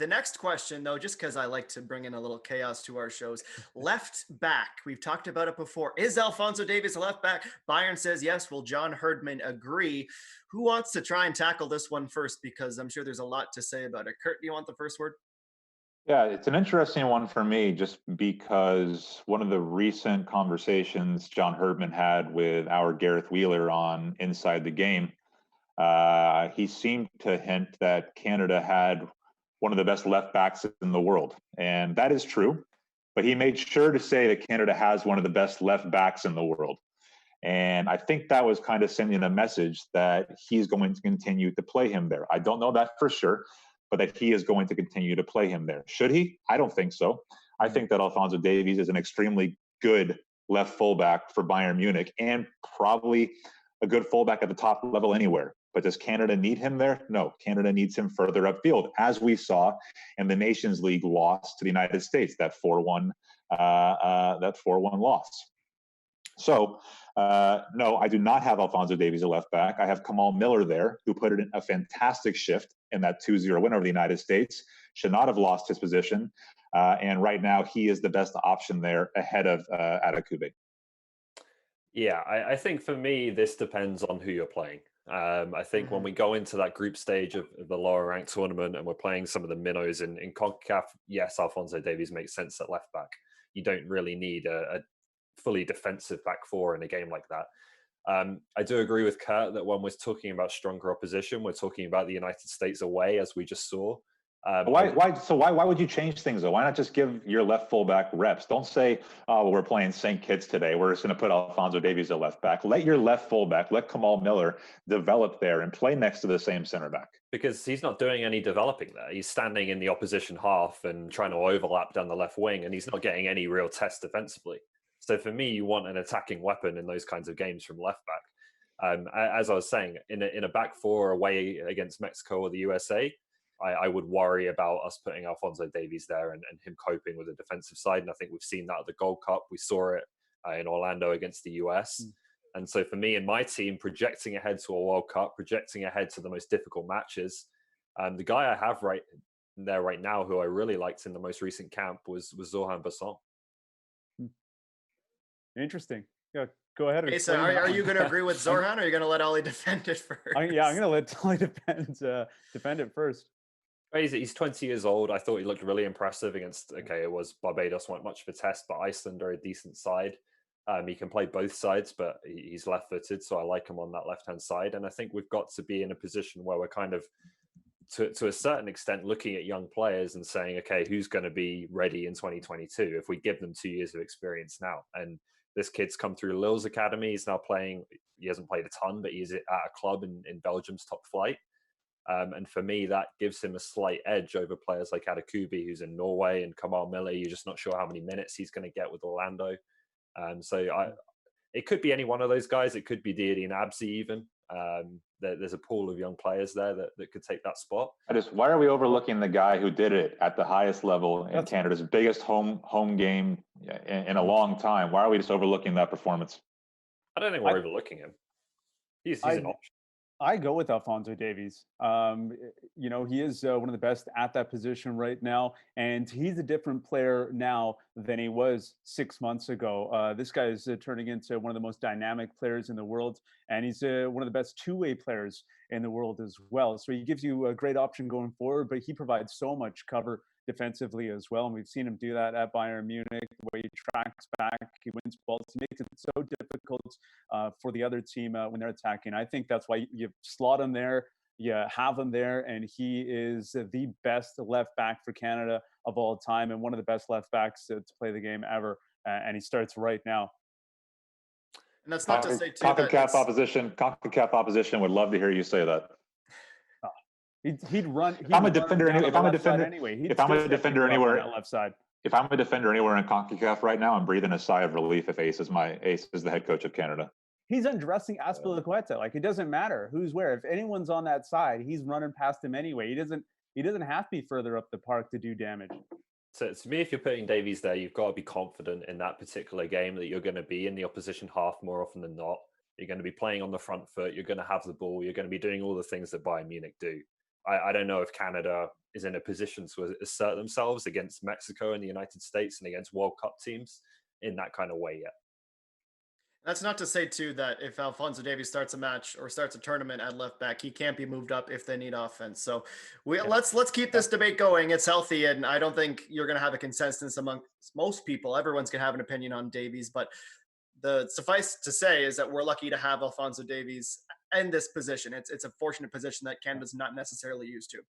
The next question, though, just because I like to bring in a little chaos to our shows, left back. We've talked about it before. Is Alphonso Davies a left back? Bayern says yes. Will John Herdman agree? Who wants to try and tackle this one first? Because I'm sure there's a lot to say about it. Kurt, do you want the first word? Yeah, it's an interesting one for me just because one of the recent conversations John Herdman had with our Gareth Wheeler on Inside the Game, he seemed to hint that Canada had one of the best left backs in the world. And that is true. But he made sure to say that Canada has one of the best left backs in the world. And I think that was kind of sending a message that he's going to continue to play him there. I don't know that for sure, but that he is going to continue to play him there. Should he? I don't think so. I think that Alphonso Davies is an extremely good left fullback for Bayern Munich and probably a good fullback at the top level anywhere. But does Canada need him there? No, Canada needs him further upfield, as we saw in the Nations League loss to the United States, that 4-1 loss. So, no, I do not have Alphonso Davies a left back. I have Kamal Miller there, who put in a fantastic shift in that 2-0 win over the United States. Should not have lost his position. And right now, he is the best option there ahead of Adekube. Yeah, I think for me, this depends on who you're playing. I think when we go into that group stage of the lower ranked tournament and we're playing some of the minnows in CONCACAF, yes, Alphonso Davies makes sense at left back. You don't really need a fully defensive back four in a game like that. I do agree with Kurt that when we're talking about stronger opposition, we're talking about the United States away, as we just saw. Why would you change things though? Why not just give your left fullback reps? Don't say, "Oh, well, we're playing St. Kitts today. We're just going to put Alphonso Davies at left back." Let your left fullback, let Kamal Miller develop there and play next to the same center back. Because he's not doing any developing there. He's standing in the opposition half and trying to overlap down the left wing, and he's not getting any real test defensively. So for me, you want an attacking weapon in those kinds of games from left back. As I was saying, in a back four away against Mexico or the USA, I would worry about us putting Alphonso Davies there and him coping with the defensive side. And I think we've seen that at the Gold Cup. We saw it in Orlando against the US. And so for me and my team, projecting ahead to a World Cup, projecting ahead to the most difficult matches, the guy I have right there right now who I really liked in the most recent camp was Zoran Tosic. Interesting. Yeah, go ahead. Okay, so are you going to agree with Zoran, or are you going to let Ollie defend it first? I'm going to let Ollie defend it first. He's 20 years old. I thought he looked really impressive against, it was Barbados, weren't much of a test, but Iceland are a decent side. He can play both sides, but he's left-footed, so I like him on that left-hand side. And I think we've got to be in a position where we're kind of, to a certain extent, looking at young players and saying, okay, who's going to be ready in 2022 if we give them 2 years of experience now? And this kid's come through Lille's academy. He's now playing, he hasn't played a ton, but he's at a club in Belgium's top flight. And for me, that gives him a slight edge over players like Adekube, who's in Norway, and Kamal Miller. You're just not sure how many minutes he's going to get with Orlando. It could be any one of those guys. It could be Diadi and Abzi even. There's a pool of young players there that could take that spot. Why are we overlooking the guy who did it at the highest level in Canada's biggest home game in a long time? Why are we just overlooking that performance? I don't think we're overlooking him. He's an option. I go with Alphonso Davies. He is one of the best at that position right now, and he's a different player now than he was 6 months ago. This guy is turning into one of the most dynamic players in the world, and he's one of the best two-way players in the world as well. So he gives you a great option going forward, but he provides so much cover defensively as well, and we've seen him do that at Bayern Munich, where he tracks back, he wins balls, he makes it so difficult for the other team when they're attacking. I think that's why you slot him there, you have him there, and he is the best left back for Canada of all time, and one of the best left backs to play the game ever, and he starts right now. And that's not to say too CONCACAF opposition would love to hear you say that. He'd run. If I'm a defender anywhere in CONCACAF right now, I'm breathing a sigh of relief if Ace is the head coach of Canada. He's undressing Azpilicueta. Like, it doesn't matter who's where. If anyone's on that side, he's running past him anyway. He doesn't have to be further up the park to do damage. So to me, if you're putting Davies there, you've got to be confident in that particular game that you're going to be in the opposition half more often than not. You're going to be playing on the front foot. You're going to have the ball. You're going to be doing all the things that Bayern Munich do. I don't know if Canada is in a position to assert themselves against Mexico and the United States and against World Cup teams in that kind of way yet. That's not to say too that if Alphonso Davies starts a match or starts a tournament at left back, he can't be moved up if they need offense. So let's keep this debate going. It's healthy, and I don't think you're going to have a consensus among most people. Everyone's going to have an opinion on Davies, but the suffice to say is that we're lucky to have Alphonso Davies in this position. It's a fortunate position that Canada's not necessarily used to.